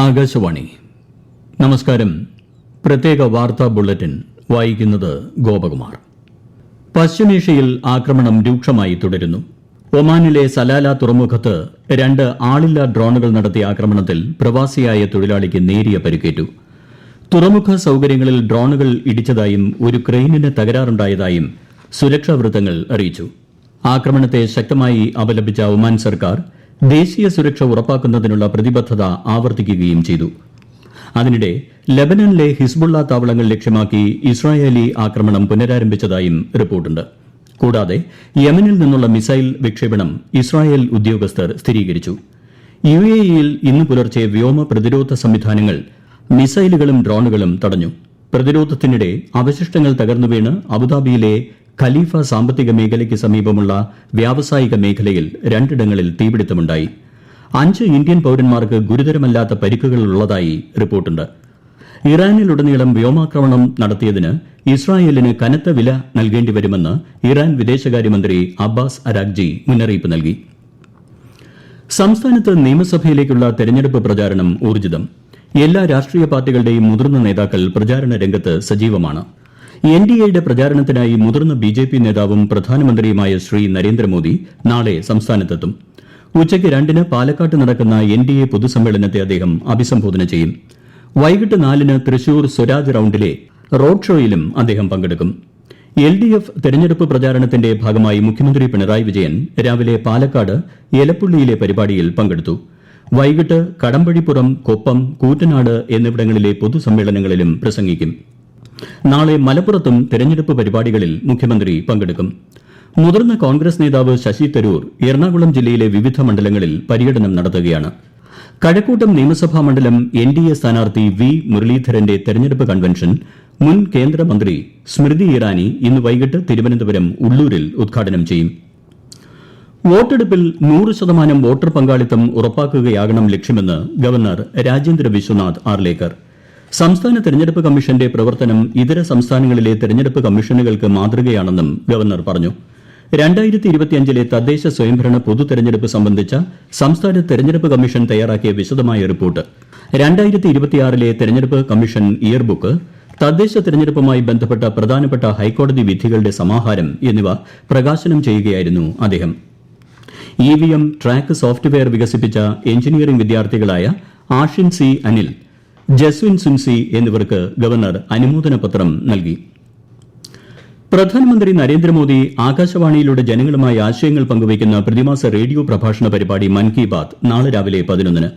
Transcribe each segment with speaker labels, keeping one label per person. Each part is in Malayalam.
Speaker 1: ആകാശവാണി. നമസ്കാരം. പ്രത്യേക വാർത്താ ബുള്ളറ്റിൻ വായിക്കുന്നത് ഗോപകുമാർ. പശ്ചിമേഷ്യയിൽ ആക്രമണം രൂക്ഷമായി തുടരുന്നു. ഒമാനിലെ സലാല തുറമുഖത്ത് 2 ആളില്ലാ ഡ്രോണുകൾ നടത്തിയ ആക്രമണത്തിൽ പ്രവാസിയായ തൊഴിലാളിക്ക് നേരിയ പരിക്കേറ്റു. തുറമുഖ സൌകര്യങ്ങളിൽ ഡ്രോണുകൾ ഇടിച്ചതായും ഒരു ക്രെയിനിന് തകരാറുണ്ടായതായും സുരക്ഷാ വൃത്തങ്ങൾ അറിയിച്ചു. ആക്രമണത്തെ ശക്തമായി അപലപിച്ച ഒമാൻ സർക്കാർ ദേശീയ സുരക്ഷ ഉറപ്പാക്കുന്നതിനുള്ള പ്രതിബദ്ധത ആവർത്തിക്കുകയും ചെയ്തു. അതിനിടെ ലബനനിലെ ഹിസ്ബുള്ള താവളങ്ങൾ ലക്ഷ്യമാക്കി ഇസ്രായേലി ആക്രമണം പുനരാരംഭിച്ചതായും റിപ്പോർട്ടുണ്ട്. കൂടാതെ യമനിൽ നിന്നുള്ള മിസൈൽ വിക്ഷേപണം ഇസ്രായേൽ ഉദ്യോഗസ്ഥർ സ്ഥിരീകരിച്ചു. UAEയിൽ ഇന്ന് പുലർച്ചെ വ്യോമ പ്രതിരോധ സംവിധാനങ്ങൾ മിസൈലുകളും ഡ്രോണുകളും തടഞ്ഞു. പ്രതിരോധത്തിനിടെ അവശിഷ്ടങ്ങൾ തകർന്നു വീണ് അബുദാബിയിലെ ഖലീഫ സാമ്പത്തിക മേഖലയ്ക്ക് സമീപമുള്ള വ്യാവസായിക മേഖലയിൽ 2 ഇടങ്ങളിൽ തീപിടുത്തമുണ്ടായി. 5 ഇന്ത്യൻ പൌരന്മാർക്ക് ഗുരുതരമല്ലാത്ത പരിക്കുകൾ ഉള്ളതായി റിപ്പോർട്ടുണ്ട്. ഇറാനിലുടനീളം വ്യോമാക്രമണം നടത്തിയതിന് ഇസ്രായേലിന് കനത്ത വില നൽകേണ്ടിവരുമെന്ന് ഇറാൻ വിദേശകാര്യമന്ത്രി അബ്ബാസ് അരാഗ്ചി മുന്നറിയിപ്പ് നൽകി. സംസ്ഥാനത്ത് നിയമസഭയിലേക്കുള്ള തെരഞ്ഞെടുപ്പ് പ്രചാരണം ഊർജിതം. എല്ലാ രാഷ്ട്രീയ പാർട്ടികളുടെയും മുതിർന്ന നേതാക്കൾ പ്രചാരണ രംഗത്ത് സജീവമാണ്. NDAയുടെ പ്രചാരണത്തിനായി മുതിർന്ന BJP നേതാവും പ്രധാനമന്ത്രിയുമായ ശ്രീ നരേന്ദ്രമോദി നാളെ സംസ്ഥാനത്തെത്തും. ഉച്ചയ്ക്ക് 2-ന് പാലക്കാട്ട് നടക്കുന്ന NDA പൊതുസമ്മേളനത്തെ അദ്ദേഹം അഭിസംബോധന ചെയ്യും. വൈകിട്ട് 4-ന് തൃശൂർ സ്വരാജ് റൌണ്ടിലെ റോഡ് ഷോയിലും അദ്ദേഹം പങ്കെടുക്കും. LDF തെരഞ്ഞെടുപ്പ് പ്രചാരണത്തിന്റെ ഭാഗമായി മുഖ്യമന്ത്രി പിണറായി വിജയൻ രാവിലെ പാലക്കാട് എലപ്പുള്ളിയിലെ പരിപാടിയിൽ പങ്കെടുത്തു. വൈകിട്ട് കടമ്പഴിപ്പുറം, കൊപ്പം, കൂറ്റനാട് എന്നിവിടങ്ങളിലെ പൊതുസമ്മേളനങ്ങളിലും പ്രസംഗിക്കും. നാളെ മലപ്പുറത്തും തെരഞ്ഞെടുപ്പ് പരിപാടികളിൽ മുഖ്യമന്ത്രി പങ്കെടുക്കും. മുതിർന്ന കോൺഗ്രസ് നേതാവ് ശശി തരൂർ എറണാകുളം ജില്ലയിലെ വിവിധ മണ്ഡലങ്ങളിൽ പര്യടനം നടത്തുകയാണ്. കഴക്കൂട്ടം നിയമസഭാ മണ്ഡലം NDA സ്ഥാനാർത്ഥി V. മുരളീധരന്റെ തെരഞ്ഞെടുപ്പ് കൺവെൻഷൻ മുൻ കേന്ദ്രമന്ത്രി സ്മൃതി ഇറാനി ഇന്ന് വൈകിട്ട് തിരുവനന്തപുരം ഉള്ളൂരിൽ ഉദ്ഘാടനം ചെയ്യും. വോട്ടെടുപ്പിൽ 100% വോട്ടർ പങ്കാളിത്തം ഉറപ്പാക്കുകയാകണം ലക്ഷ്യമെന്ന് ഗവർണർ രാജേന്ദ്ര വിശ്വനാഥ് ആർലേക്കർ. സംസ്ഥാന തെരഞ്ഞെടുപ്പ് കമ്മീഷന്റെ പ്രവർത്തനം ഇതര സംസ്ഥാനങ്ങളിലെ തെരഞ്ഞെടുപ്പ് കമ്മീഷനുകൾക്ക് മാതൃകയാണെന്നും ഗവർണർ പറഞ്ഞു. 2025 തദ്ദേശ സ്വയംഭരണ പൊതു തെരഞ്ഞെടുപ്പ് സംബന്ധിച്ച സംസ്ഥാന തെരഞ്ഞെടുപ്പ് കമ്മീഷൻ തയ്യാറാക്കിയ വിശദമായ റിപ്പോർട്ട്, 2026 തെരഞ്ഞെടുപ്പ് കമ്മീഷൻ ഇയർബുക്ക്, തദ്ദേശ തെരഞ്ഞെടുപ്പുമായി ബന്ധപ്പെട്ട പ്രധാനപ്പെട്ട ഹൈക്കോടതി വിധികളുടെ സമാഹാരം എന്നിവ പ്രകാശനം ചെയ്യുകയായിരുന്നു അദ്ദേഹം. EVM ട്രാക്ക് സോഫ്റ്റ്വെയർ വികസിപ്പിച്ച എഞ്ചിനീയറിംഗ് വിദ്യാർത്ഥികളായ ആഷിൻ സി അനിൽ, ജസ്വിൻ സുൻസി എന്നിവർക്ക് ഗവർണർ അനുമോദന പത്രം നൽകി. പ്രധാനമന്ത്രി നരേന്ദ്രമോദി ആകാശവാണിയിലൂടെ ജനങ്ങളുമായി ആശയങ്ങൾ പങ്കുവയ്ക്കുന്ന പ്രതിമാസ റേഡിയോ പ്രഭാഷണ പരിപാടി മൻ കി ബാത് നാളെ രാവിലെ 11-ന്.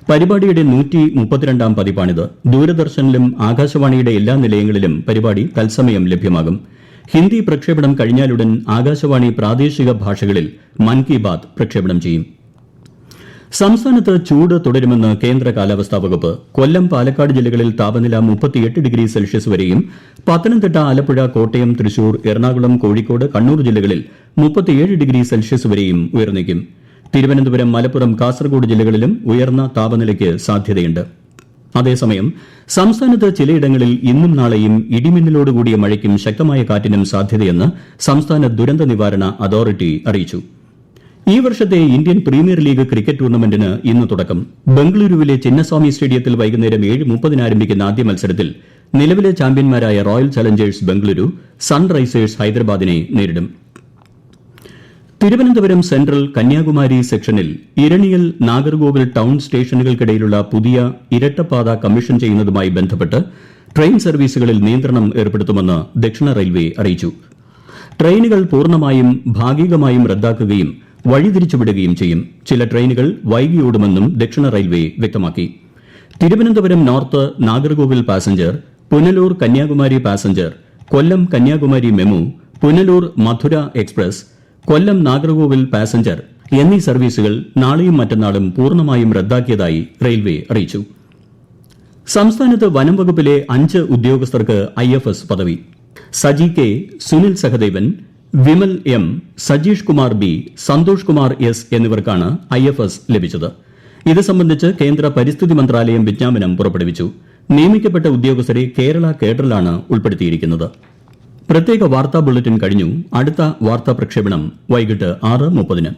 Speaker 1: പരിപാടിയുടെ 132-ാം പതിപ്പാണിത്. ദൂരദർശനിലും ആകാശവാണിയുടെ എല്ലാ നിലയങ്ങളിലും പരിപാടി തത്സമയം ലഭ്യമാകും. ഹിന്ദി പ്രക്ഷേപണം കഴിഞ്ഞാലുടൻ ആകാശവാണി പ്രാദേശിക ഭാഷകളിൽ മൻ കി ബാത് പ്രക്ഷേപണം ചെയ്യും. സംസ്ഥാനത്ത് ചൂട് തുടരുമെന്ന് കേന്ദ്ര കാലാവസ്ഥാ വകുപ്പ്. കൊല്ലം, പാലക്കാട് ജില്ലകളിൽ താപനില 38 ഡിഗ്രി സെൽഷ്യസ് വരെയും, പത്തനംതിട്ട, ആലപ്പുഴ, കോട്ടയം, തൃശൂർ, എറണാകുളം, കോഴിക്കോട്, കണ്ണൂർ ജില്ലകളിൽ 37 ഡിഗ്രി സെൽഷ്യസ് വരെയും ഉയർന്നേക്കും. തിരുവനന്തപുരം, മലപ്പുറം, കാസർഗോഡ് ജില്ലകളിലും ഉയർന്ന താപനിലയ്ക്ക് സാധ്യതയുണ്ട്. അതേസമയം സംസ്ഥാനത്ത് ചിലയിടങ്ങളിൽ ഇന്നും നാളെയും ഇടിമിന്നലോടുകൂടിയ മഴയ്ക്കും ശക്തമായ കാറ്റിനും സാധ്യതയെന്ന് സംസ്ഥാന ദുരന്ത നിവാരണ അതോറിറ്റി അറിയിച്ചു. ഈ വർഷത്തെ ഇന്ത്യൻ പ്രീമിയർ ലീഗ് ക്രിക്കറ്റ് ടൂർണമെന്റിന് ഇന്ന് തുടക്കം. ബംഗളൂരുവിലെ ചിന്നസ്വാമി സ്റ്റേഡിയത്തിൽ വൈകുന്നേരം 7:30-ന് ആരംഭിക്കുന്ന ആദ്യ മത്സരത്തിൽ നിലവിലെ ചാമ്പ്യന്മാരായ റോയൽ ചലഞ്ചേഴ്സ് ബംഗളൂരു സൺറൈസേഴ്സ് ഹൈദരാബാദിനെ നേരിടും. തിരുവനന്തപുരം സെൻട്രൽ കന്യാകുമാരി സെക്ഷനിൽ ഇരണിയൽ നാഗർകോവിൽ ടൌൺ സ്റ്റേഷനുകൾക്കിടയിലുള്ള പുതിയ ഇരട്ടപ്പാത കമ്മീഷൻ ചെയ്യുന്നതുമായി ബന്ധപ്പെട്ട് ട്രെയിൻ സർവീസുകളിൽ നിയന്ത്രണം ഏർപ്പെടുത്തുമെന്ന് ദക്ഷിണ റെയിൽവേ അറിയിച്ചു. ട്രെയിനുകൾ പൂർണ്ണമായും ഭാഗികമായും റദ്ദാക്കുകയും വഴിതിരിച്ചുവിടുകയും ചെയ്യും. ചില ട്രെയിനുകൾ വൈകി ഓടുമെന്നും ദക്ഷിണ റെയിൽവേ വ്യക്തമാക്കി. Thiruvananthapuram north Nagercoil passenger, Punalur Kanyakumari passenger, Kollam Kanyakumari MEMU, Punalur Madurai express, Kollam Nagercoil passenger എന്നീ സർവീസുകൾ നാളെയും മറ്റന്നാളും പൂർണ്ണമായും റദ്ദാക്കിയതായി റെയിൽവേ അറിയിച്ചു. സംസ്ഥാനത്ത് വനം വകുപ്പിലെ 5 ഉദ്യോഗസ്ഥർക്ക് IFS പദവി. Saji K, Sunil Sahadevan, Vimal M, Sajeesh Kumar B, Santhosh Kumar S എന്നിവർക്കാണ് IFS ലഭിച്ചത്. ഇത് സംബന്ധിച്ച് കേന്ദ്ര പരിസ്ഥിതി മന്ത്രാലയം വിജ്ഞാപനം പുറപ്പെടുവിച്ചു. നിയമിക്കപ്പെട്ട ഉദ്യോഗസ്ഥരെ കേരള കേഡറിലാണ് ഉൾപ്പെടുത്തിയിരിക്കുന്നത്. പ്രത്യേക വാർത്താ ബുള്ളറ്റിൻ കഴിഞ്ഞു. അടുത്ത വാർത്താ പ്രക്ഷേപണം വൈകിട്ട് 6:30-ന്.